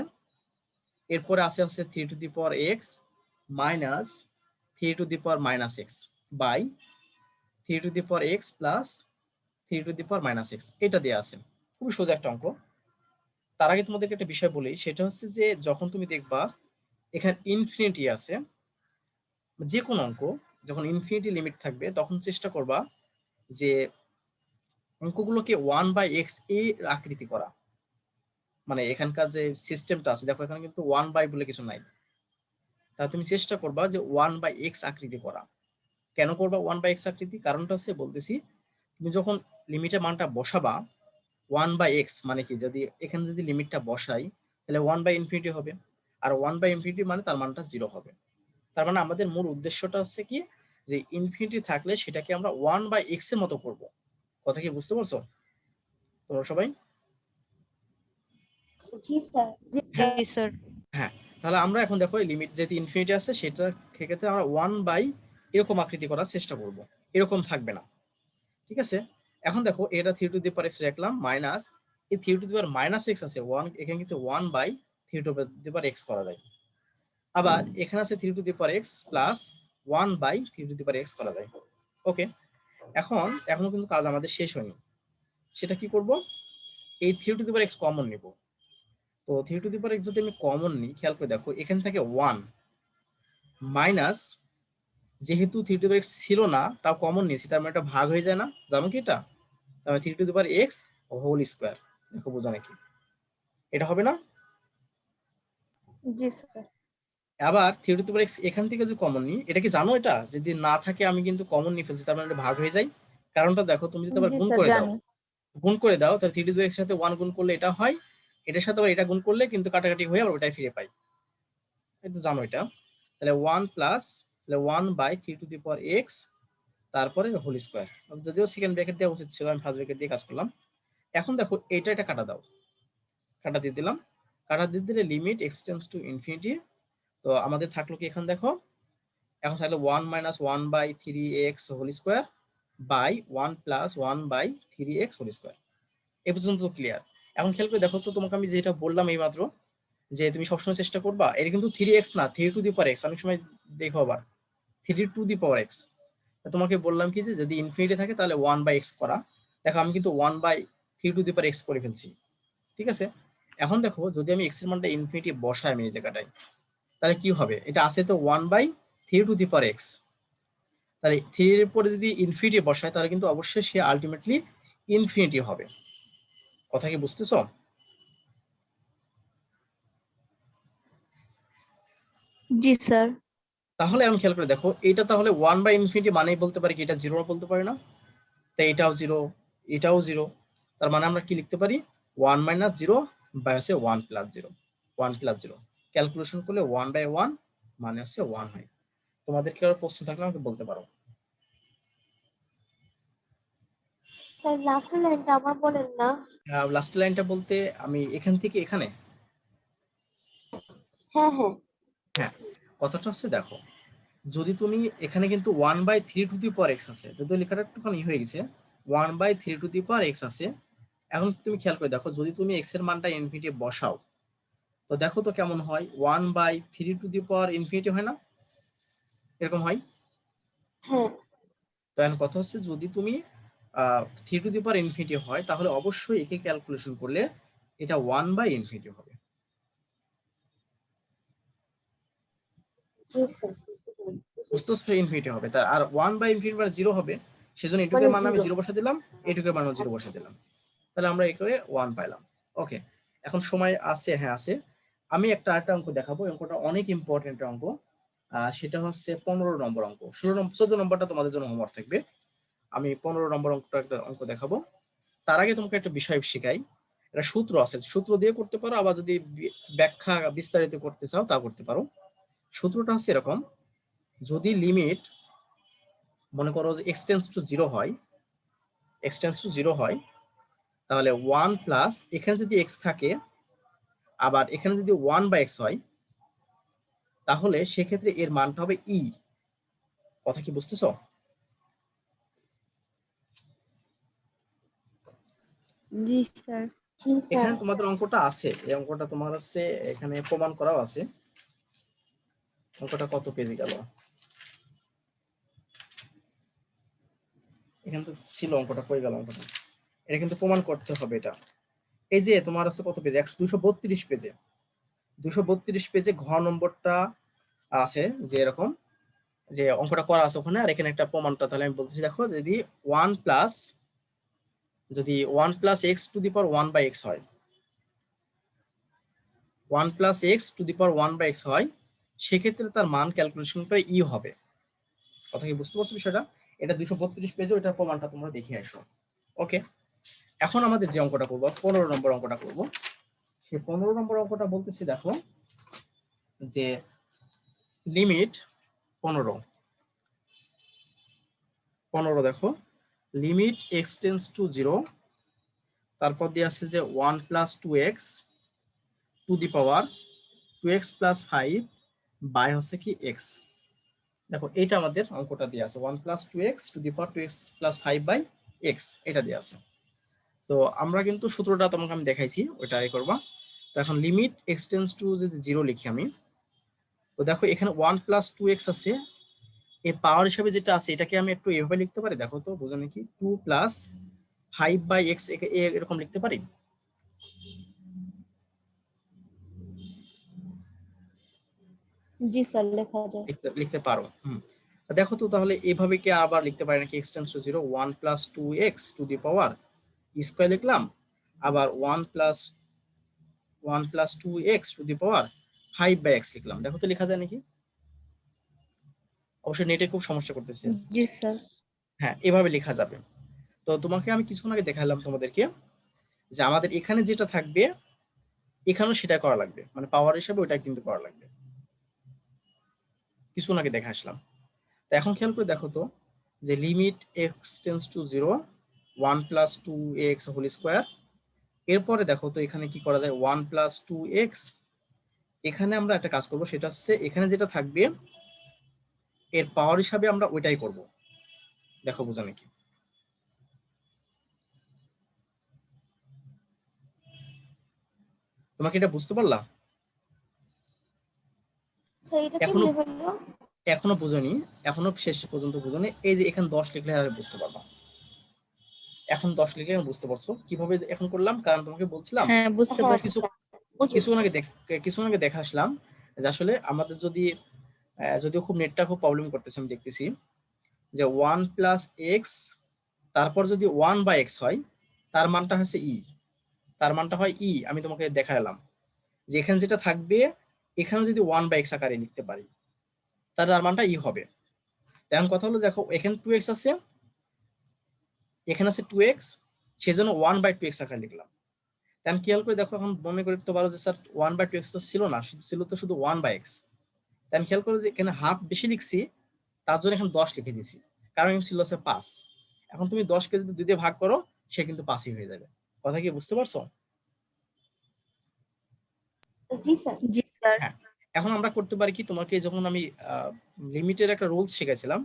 এরপরে আছে হচ্ছে 3 to the power x minus 3 to the power minus x by 3 to the power x plus 3 to the power minus x, এটা দেয়া আছে। খুবই সোজা একটা অঙ্ক। তার আগে তোমাদেরকে একটা বিষয় বলি, সেটা হচ্ছে যে যখন তুমি দেখবা এখানে ইনফিনিটি আছে, যে কোনো অঙ্ক যখন ইনফিনিটি লিমিট থাকবে তখন চেষ্টা করবা যে অঙ্কগুলোকে 1/x এ আকৃতি করা। মানে এখানকার যে সিস্টেমটা আছে দেখো, এখানে কিন্তু 1 বাই বলে কিছু নাই, তা তুমি চেষ্টা করবা যে 1/x আকৃতি করা। কেন করবা 1/x আকৃতি? কারণটা হচ্ছে বলতেছি, তুমি যখন লিমিটের মানটা বসাবা 1/x মানে কি, যদি এখানে যদি লিমিটটা বসাই তাহলে 1/ইনফিনিটি হবে, আর 1/ইনফিনিটি মানে তার মানটা 0 হবে। তার মানে আমাদের মূল উদ্দেশ্যটা হচ্ছে কি, যে ইনফিনিটি থাকলে সেটাকে আমরা 1/x এর মতো করব। কথা কি বুঝতে পারছো তোমরা সবাই? জি স্যার। জি হ্যাঁ স্যার। হ্যাঁ, তাহলে আমরা এখন দেখো লিমিট যেহেতু ইনফিনিটি আছে, সেটা ক্ষেত্রে আমরা 1 বাই এরকম আকৃতি করার চেষ্টা করব, এরকম থাকবে না, ঠিক আছে? এখন দেখো এটা 3 টু দি পাওয়ার এক্স রাখলাম, মাইনাস এই 3 to the power minus x আছে 1, এখানে কিন্তু 1/3 টু দি পাওয়ার এক্স করা যায়। আবার এখানে আছে 3 to the power x plus 1/3 two the power x করা যায়। ওকে, এখন এখনো কিন্তু কাজ আমাদের শেষ হয়নি। সেটা কি করব, এই 3 to the power x common নিব। তো 3 টু দি পাওয়ার এক্স যদি আমি কমন নিই, খেয়াল করে দেখো এখান থেকে 1 মাইনাস, যেহেতু 3 টু দি পাওয়ার এক্স ছিল না তাও কমন নিয়েছি, তার মানে এটা ভাগ হয়ে যায় না, জানো কি এটা? তার মানে 3 to the power x whole square. দেখো বোঝা নাকি, এটা হবে না? জি স্যার। আবার 3 টু দি পাওয়ার এক্স এখান থেকে যদি কমন নিই, এটা কি জানো, এটা যদি না থাকে আমি কিন্তু কমন নিয়ে ফেলছি, তার মানে এটা ভাগ হয়ে যায়। কারণটা দেখো, তুমি যদি আবার জি গুণ স্যার করে দাও, জানি। তাহলে 3 টু দি পাওয়ার এক্স এর সাথে 1 গুণ করলে এটা হয়, এটার সাথে আবার এটা গুণ করলে কিন্তু কাটাকাটি হয়ে আবার ওটাই ফিরে পাই, এটা জানো এটা? তাহলে 1 প্লাস, তাহলে 1/3 টু দি পাওয়ার এক্স, তারপরে হোল স্কয়ার। যদিও সেকেন্ড ব্র্যাকেট দেওয়া উচিত ছিল, আমি ফার্স্ট ব্র্যাকেট দিয়ে কাজ করলাম। এখন দেখো এটা কাটা দাও, কাটা দিয়ে দিলাম, কাটা দিয়ে দিলে limit x tends to infinity. তো আমাদের থাকলো কি, এখন দেখো এখন থাকলো 1 minus 1/3x whole square by 1 plus 1/3x whole square. এ পর্যন্ত ক্লিয়ার? এখন খেয়াল করে দেখো তো, তোমাকে আমি যেটা বললাম এই মাত্র, যে তুমি সবসময় চেষ্টা করবা, এটা কিন্তু 3x না 3 টু দি পাওয়ার এক্স, অনেক সময় দেখো আবার 3 টু দি পাওয়ার এক্স। তোমাকে বললাম কি, যে যদি ইনফিনিটি থাকে তাহলে 1/x করা। দেখো আমি কিন্তু 1/3 টু দি পাওয়ার এক্স করে ফেলছি, ঠিক আছে? এখন দেখো যদি আমি এক্স এর মানটা ইনফিনিটি বসাই আমি এই জায়গাটায়, তাহলে কি হবে, এটা আছে তো 1/3 টু দি পাওয়ার এক্স, তাহলে 3 এর পরে যদি ইনফিনিটি বসায় তাহলে কিন্তু অবশ্যই সে আলটিমেটলি ইনফিনিটি হবে। কথা কি বুঝতেছো? জি স্যার। তাহলে আমি খেয়াল করে দেখো, এটা তাহলে 1/ইনফিনিটি মানেই বলতে পারি কি এটা জিরো বলতে পারি না? তাই এটাও জিরো, এটাও জিরো, তার মানে আমরা কি লিখতে পারি, 1 - 0 বাই হচ্ছে 1 + 0, 1 + 0 ক্যালকুলেশন করলে 1/1 মানে হচ্ছে 1 হয়। তোমাদের কি আর প্রশ্ন থাকলে আমাকে বলতে পারো। স্যার লাস্টের লাইনটা আমার বলেন না। লাস্ট লাইনটা বলতে আমি এখান থেকে এখানে, হ্যাঁ হ্যাঁ। হ্যাঁ, কথাটা হচ্ছে দেখো, যদি তুমি এখানে কিন্তু 1/3 টু দি পাওয়ার এক্স আছে, যদি লেখাটা একটুখানি হয়ে গেছে, 1/3 টু দি পাওয়ার এক্স আছে। এখন তুমি খেয়াল করে দেখো, যদি তুমি এক্স এর মানটা ইনফিনিটি বসাও, তো দেখো তো কেমন হয়, 1/3 টু দি পাওয়ার ইনফিনিটি হয় না, এরকম হয়। হ্যাঁ। তো এখন কথা হচ্ছে, যদি তুমি 3 টু দি পাওয়ার ইনফিনিটি হয় তাহলে অবশ্যই একে ক্যালকুলেশন করলে এটা 1/ইনফিনিটি হবে। জি স্যার। বুঝতে পারছো, ইনফিনিটি হবে, তা আর 1/ইনফিনিটি মানে 0 হবে, সেজন্য মানে এটুকের মান আমি জিরো। 0 বসা দিলাম, এটুকের মান 0 বসা দিলাম। তাহলে আমরা এই করে 1 পাইলাম। ওকে, এখন সময় আছে? হ্যাঁ আছে। আমি একটা আরেকটা অঙ্ক দেখাবো, অঙ্কটা অনেক ইম্পর্টেন্ট অঙ্ক। সেটা হচ্ছে 15 নম্বর অঙ্ক। 14 নম্বরটা তোমাদের জন্য হোমওয়ার্ক থাকবে। আমি 15 নম্বর অঙ্কটা একটা অঙ্ক দেখাবো। তার আগে তোমাকে একটা বিষয় শেখাই। একটা সূত্র আছে, সূত্র দিয়ে করতে পারো, আবার যদি ব্যাখ্যা বিস্তারিত করতে চাও তা করতে পারো। সূত্রটা হচ্ছে এরকম, যদি লিমিট মনে করো যে x টেন্ডস টু 0 হয়, x টেন্ডস টু 0 হয়, তাহলে 1 প্লাস এখানে যদি x থাকে, আবার এখানে যদি 1/x হয়, তাহলে সেক্ষেত্রে এর মানটা হবে e। কথা কি বুঝতেছো? জি স্যার। এখানে তোমাদের অঙ্কটা আছে, এই অঙ্কটা তোমার হচ্ছে এখানে প্রমাণ করাও আছে। অঙ্কটা কত পেজে গেল? এখানে তো ছিল, অঙ্কটা কই গেল অঙ্কটা? এটা কিন্তু প্রমাণ করতে হবে এটা। এই যে তোমার আছে কত পেজে? 232 পেজে। 232 পেজে ঘ নম্বরটা আছে, যে এরকম যে অঙ্কটা করা আছে ওখানে, আর এখানে একটা প্রমাণটা। তাহলে আমি বলতেছি দেখো, যদি 1 plus x to the power 1/x হয়, 1 plus x to the power 1/x হয়, সেক্ষেত্রে তার মান ক্যালকুলেশন করে ই হবে। কথা কি বুঝতে পারছো বিষয়টা? এটা 232 পেজে, ওইটার প্রমাণটা তোমরা দেখে আসো। ওকে, এখন আমাদের যে অঙ্কটা করবো, 15 নম্বর অঙ্কটা করবো। সেই 15 নম্বর অঙ্কটা বলতেছি দেখো, যে লিমিট 15 দেখো, লিমিট এক্স টেন্স টু 0, তারপর দিয়ে আছে যে 1 plus 2x to the power 2x plus 5 by হচ্ছে কি x। দেখো এইটা আমাদের অঙ্কটা দিয়ে আছে, 1 plus 2x to the power 2x plus 5 by x, এটা দিয়ে আছে। তো আমরা কিন্তু সূত্রটা তোমাকে আমি দেখাইছি, ওইটা করবা। তো এখন লিমিট এক্স টেন্স টু যদি 0 লিখি আমি, তো দেখো এখানে 1 প্লাস 2x আছে, এই পাওয়ার হিসাবে যেটা আছে এটাকে আমি একটু এভাবে লিখতে পারি। দেখো তো বোঝো নাকি, 2 প্লাস 5 বাই x এরকম লিখতে পারি? জি স্যার, লেখা যায়। লিখতে পারো। দেখো তো তাহলে এইভাবে কি আবার লিখতে পারি নাকি? X tends to 0, 1 plus 2x to the power square লিখলাম, আবার 1 plus 2x to the power 5 by x লিখলাম। দেখো তো লেখা যায় নাকি? অবশ্যই নেটে খুব সমস্যা করতেছে। জি স্যার। হ্যাঁ, এভাবে লেখা যাবে। তো তোমাকে আমি কিছুক্ষণ আগে দেখালাম তোমাদেরকে, যে আমাদের এখানে যেটা থাকবে এখানেও সেটা করা লাগবে, মানে পাওয়ার হিসাবে ওইটা কিন্তু করা লাগবে। কিছুক্ষণ আগে দেখে আসলাম। তো এখন খেয়াল করে দেখো তো, যে limit x tends to 0, 1 plus 2x whole square. এরপরে দেখো তো এখানে কি করা যায়, 1 প্লাস 2x। এখানে আমরা একটা কাজ করব, সেটা হচ্ছে এখানে যেটা থাকবে এর পাওয়ার হিসাবে আমরা ওইটাই করব। দেখো বোঝা নাকি? তোমাকে এটা বুঝতে পারলা? স্যার এটা এখনো কেমনে হলো? এখনো বুঝোনি, এখনো শেষ পর্যন্ত বুঝোনি। এই যে এখানে 10 লিখলে আর বুঝতে পারবা। এখন 10 লিখলে আমি বুঝতে পারছো কিভাবে এখন করলাম, কারণ তোমাকে বলছিলাম হ্যাঁ, বুঝতে আমরা পারছি স্যার। কিছুক্ষণ আগে দেখে আসলাম, যে আসলে আমাদের যদি যদিও খুব নেটটা খুব প্রবলেম করতেছে, আমি দেখতেছি যে 1 প্লাস এক্স, তারপর যদি 1/x হয়, তার মানটা হচ্ছে ই, তার মানটা হয় ই। আমি তোমাকে দেখালাম যে এখানে যেটা থাকবে এখানে যদি 1/x আকারে লিখতে পারি, তাহলে তার মানটা ই হবে। এখন কথা হলো দেখো, এখানে 2x আছে, এখানে আছে 2x, সেজন্য 1/2x আকারে লিখলাম। এখন খেয়াল করে দেখো, এখন মনে করতে পারো যে স্যার 1/2x তো ছিল না, ছিল তো শুধু 1/x। এখন খেয়াল করো যে এখানে হাফ বেশি লিখছি, তার জন্য এখানে 10 লিখে দিয়েছি, কারণ ছিল হচ্ছে 5। এখন তুমি 10কে যদি 2 দিয়ে ভাগ করো, সে কিন্তু 5ই হয়ে যাবে। কথা কি বুঝতে পারছো? জি স্যার। জি স্যার। হ্যাঁ, এখন আমরা করতে পারি কি, তোমাকে যখন আমি লিমিটের একটা রুলস শিখেছিলাম,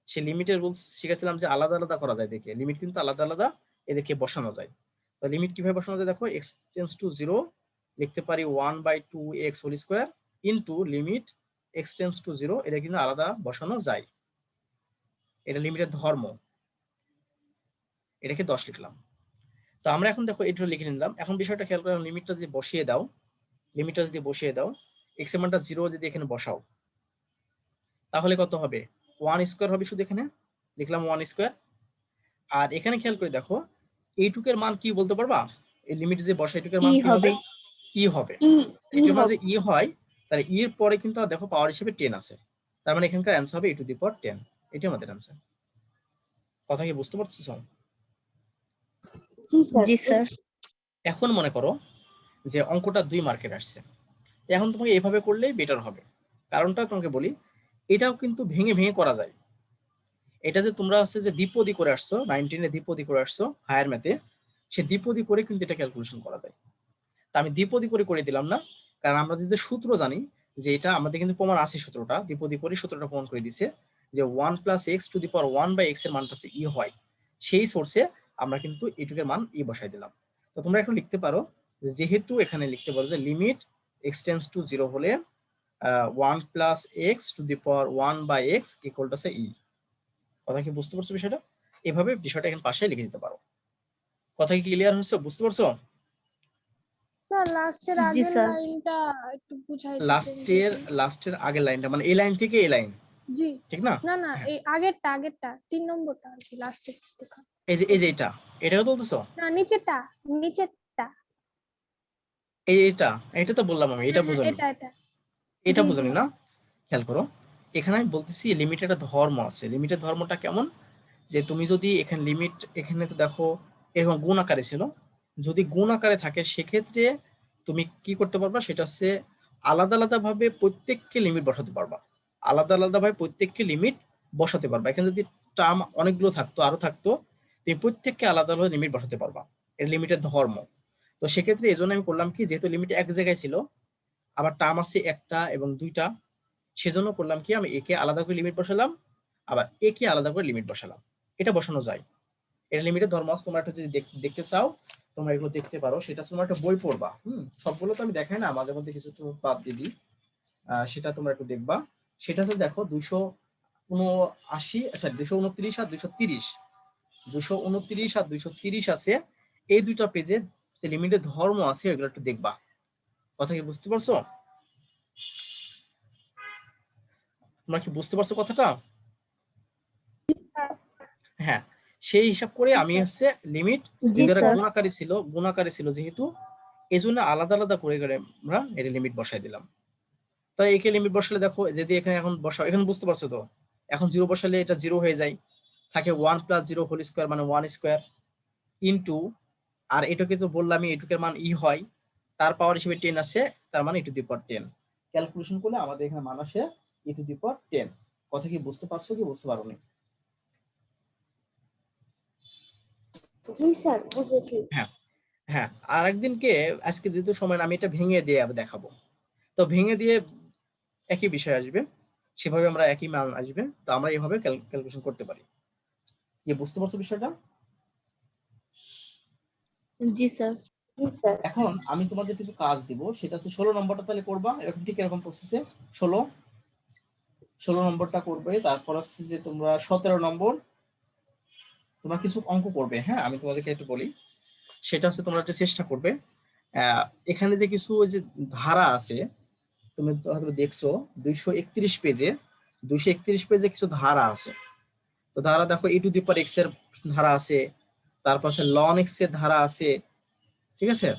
সেই লিমিটের রুলস শিখেছিলাম যে আলাদা আলাদা করা যায়, দেখে লিমিট কিন্তু আলাদা আলাদা এদেরকে বসানো যায়। তো লিমিট কিভাবে বসানো যায় দেখো, এক্স টেন্স টু 0 লিখতে পারি 1/2x whole square into limit x tends to 0, এটা কিন্তু আলাদা বসানো যায়। এটা লিমিটের ধর্ম। এটাকে 10 লিখলাম। তো আমরা এখন দেখো এটা লিখে নিলাম। এখন বিষয়টা খেয়াল করো, লিমিটটা যদি বসিয়ে দাও, এক্স এর মানটা 0 যদি এখানে বসাও, তাহলে কত হবে? 1 স্কোয়ার হবে শুধু, এখানে লিখলাম 1 স্কোয়ার। আর এখানে খেয়াল করে দেখো, এইটুকের মান কি বলতে পারবা? এই লিমিট যে বসে এইটুকের মান ই কি হবে? হবে ই হবে। ই ই এইটুকের মান হবে যে ই হয়, তাহলে ই এর পরে কিন্তু দেখো পাওয়ার হিসেবে 10 আছে। তার মানে এখানকার অ্যান্সার হবে e⁻10। এটাই আমাদের অ্যান্সার। কথা কি বুঝতে পারছো? জি স্যার এখন মনে করো যে অঙ্কটা 2 মার্কের আসছে, এখন তোমাকে এভাবে করলেই বেটার হবে। কারণটা তোমাকে বলি, এটাও কিন্তু ভেঙে ভেঙে করা যায়। এটা যে তোমরা হচ্ছে যে দ্বিপদী করে আসছো, 19 এ দ্বিপদী করে আসছো হায়ার ম্যাথে, সে দ্বিপদী করে কিন্তু এটা ক্যালকুলেশন করা যায়। তা আমি দ্বিপদী করে দিলাম না, কারণ আমরা যদি সূত্র জানি যে এটা আমাদের কিন্তু প্রমাণ আছে, সূত্রটা দ্বিপদী করে সূত্রটা প্রমাণ করে দিছে যে 1 + x⁻1/x এর মান হচ্ছে ই হয়। সেই সোর্সে আমরা কিন্তু এটুকের মান ই বসাই দিলাম। তো তোমরা একটু লিখতে পারো, যেহেতু এখানে লিখতে পারো যে লিমিট x টেন্ডস টু 0 হলে 1 + x⁻1/x = ই। কথা কি বুঝতে পারছো বিষয়টা? এভাবে বিষয়টা এখানে পাশে লিখে দিতে পারো। কথা কি ক্লিয়ার হচ্ছে? বুঝতে পারছো? স্যার লাস্টের জি আগের স্যার লাইনটা একটু বুঝাই দিতেন যদি। লাস্টের আগের লাইনটা মানে এই লাইন থেকে এই লাইন, জি ঠিক না? না না হ্যাঁ, এই আগেরটা 3 নম্বরটা আর কি লাস্টের লেখা। এই যে এটাও তো বলতেছো, না নিচেরটা এটা তো বললাম আমি, এটা হ্যাঁ বুঝোনি, এটা এটা জি জি বুঝোনি না? খেয়াল করো, এখানে আমি বলতেছি লিমিটের একটা ধর্ম আছে। লিমিটের ধর্মটা কেমন? যে তুমি যদি এখানে লিমিট, এখানে তো দেখো এরকম গুণ আকারে ছিল, যদি গুণ আকারে থাকে সেক্ষেত্রে তুমি কি করতে পারবা, সেটা হচ্ছে আলাদা আলাদা ভাবে প্রত্যেককে লিমিট বসাতে পারবা। আলাদা আলাদা ভাবে প্রত্যেককে লিমিট বসাতে পারবা। এখানে যদি টার্ম অনেকগুলো থাকতো, আরো থাকতো, তুমি প্রত্যেককে আলাদা আলাদা লিমিট বসাতে পারবা। এর লিমিটের ধর্ম। তো সেক্ষেত্রে এই জন্য আমি করলাম কি, যেহেতু লিমিট এক জায়গায় ছিল, আবার টার্ম আছে একটা এবং দুইটা, সেজন্য করলাম কি, আমি একে আলাদা করে লিমিট বসালাম, আবার একে আলাদা করে লিমিট বসালাম। এটা বসানো যায়। এটা লিমিটের ধর্ম আছে। তোমরা একটা যদি দেখতে চাও, তোমরা এগুলো দেখতে পারো। সেটা তোমরা একটা বই পড়বা। সবগুলো তো আমি দেখাই না, মাঝে মধ্যে কিছু তো বাদ দিয়ে দিই। সেটা তোমরা একটু দেখবা। সেটা হচ্ছে দেখো 279, আচ্ছা 229 আর 230, 229 আর 230 আছে। এই দুইটা পেজে যে লিমিটের ধর্ম আছে ওইগুলো একটু দেখবা। কথা কি বুঝতে পারছো? তোমরা কি বুঝতে পারছো কথাটা? হ্যাঁ, সেই হিসাব করে আমি স্যার। হচ্ছে লিমিট জি যেহেতু স্যার গুণাকারে ছিল যেহেতু, এই জন্য আলাদা আলাদা করে আমরা এর লিমিট বসাই দিলাম। তাই একে লিমিট বসালে দেখো, যদি এখানে এখন বসাও, এখানে বুঝতে পারছো তো, এখন 0 বসালে এটা 0 হয়ে যায়, থাকে 1 + 0² মানে 1² ইন্টু, আর এটাকে তো বললাম এটুকের মান ই হয়, তার পাওয়ার হিসেবে 10 আছে, তার মানে e⁻10। ক্যালকুলেশন করলে আমাদের এখানে মান আসে e⁻10। কথা কি বুঝতে পারছো কি বুঝতে পারোনি? জি স্যার বুঝেছি হ্যাঁ, হ্যাঁ, আর একদিনকে আজকে যেহেতু সময় না, আমি এটা ভেঙে দিয়ে আবার দেখাবো। তো ভেঙে দিয়ে একই বিষয় আসবে, সেভাবে আমরা একই মান আসবে। তো আমরা এইভাবে ক্যালকুলেশন করতে পারি। কি বুঝতে পারছো বিষয়টা? জি স্যার এখন আমি তোমাদের কিছু কাজ দিব, সেটা হচ্ছে 16 নম্বরটা তাহলে করবা এরকম, ঠিক এরকম প্রসেসে 16 নম্বরটা করবে। তারপর হচ্ছে যে তোমরা 17 নম্বর তোমরা কিছু অঙ্ক করবে। হ্যাঁ, আমি তোমাদেরকে একটু বলি, সেটা হচ্ছে তোমরা একটা চেষ্টা করবে, আহ, এখানে যে কিছু ওই যে ধারা আছে, তুমি তো হয়তো দেখছো 231 পেজে, 231 পেজে কিছু ধারা আছে। তো ধারা দেখো e⁻x এর ধারা আছে, তারপর আছে ln x এর ধারা আছে, ঠিক আছে,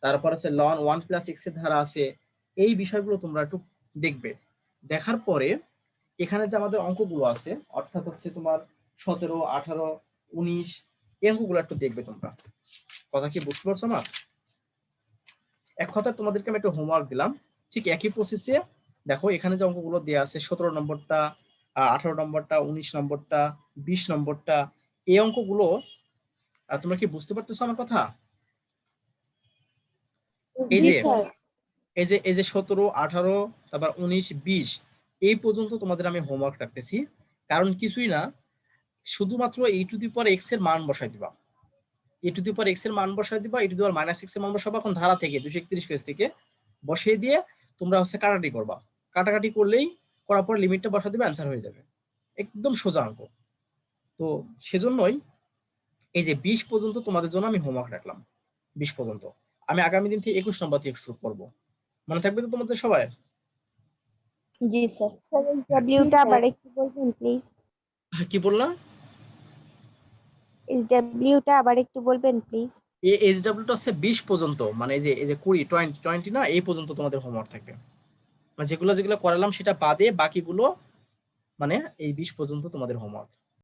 তারপর আছে ln 1 + x এর ধারা আছে। এই বিষয়গুলো তোমরা একটু দেখবে। দেখার পরে এখানে যে আমাদের অঙ্কগুলো আছে, অর্থাৎ হচ্ছে তোমার 17, 18, 19, এই অঙ্কগুলো একটু দেখবে তোমরা। কথা কি বুঝতে পারছো না? এক কথা তোমাদেরকে আমি একটা হোমওয়ার্ক দিলাম, ঠিক একই প্রসেসে দেখো এখানে যে অঙ্কগুলো দেওয়া আছে, 17 নম্বরটা, 18 নম্বরটা, 19 নম্বরটা, 20 নম্বরটা, এই অঙ্কগুলো তোমরা কি বুঝতে পারতেছো আমার কথা? এই জি যে স্যার এই যে 17, 18, তারপর 19, 20 এই পর্যন্ত তোমাদের আমি হোমওয়ার্ক রাখতেছি। কারণ কিছুই না, শুধুমাত্র e⁻x এর মান বসাই দিবা, e⁻x এর মান বসাই দিবা, e⁻−x এর মান বসাবা। এখন ধারা থেকে 231 পেজ থেকে বসিয়ে দিয়ে তোমরা হচ্ছে কাটাকাটি করবা। কাটাকাটি করলেই, করার পর লিমিটটা বসা দিবে, অ্যান্সার হয়ে যাবে। একদম সোজা অঙ্ক। তো সেজন্যই এই যে 20 পর্যন্ত তোমাদের জন্য আমি হোমওয়ার্ক রাখলাম। 20 পর্যন্ত আমি আগামী দিন থেকে 21 নম্বর থেকে শুরু করবো। মনে থাকবে তো তোমাদের সবাই? জি স্যার হ্যাঁ, ডাব্লিউটা আবার একটু বলবেন প্লিজ কি বললাম? এসডব্লিউটা আবার একটু বলবেন প্লিজ। এই এইচডব্লিউটা হচ্ছে 20 পর্যন্ত, মানে এই যে 20 20 না, এই পর্যন্ত তোমাদের হোমওয়ার্ক থাকবে। মানে যেগুলো যেগুলো করালাম সেটা বাদে বাকিগুলো মানে এই 20 পর্যন্ত তোমাদের হোমওয়ার্ক।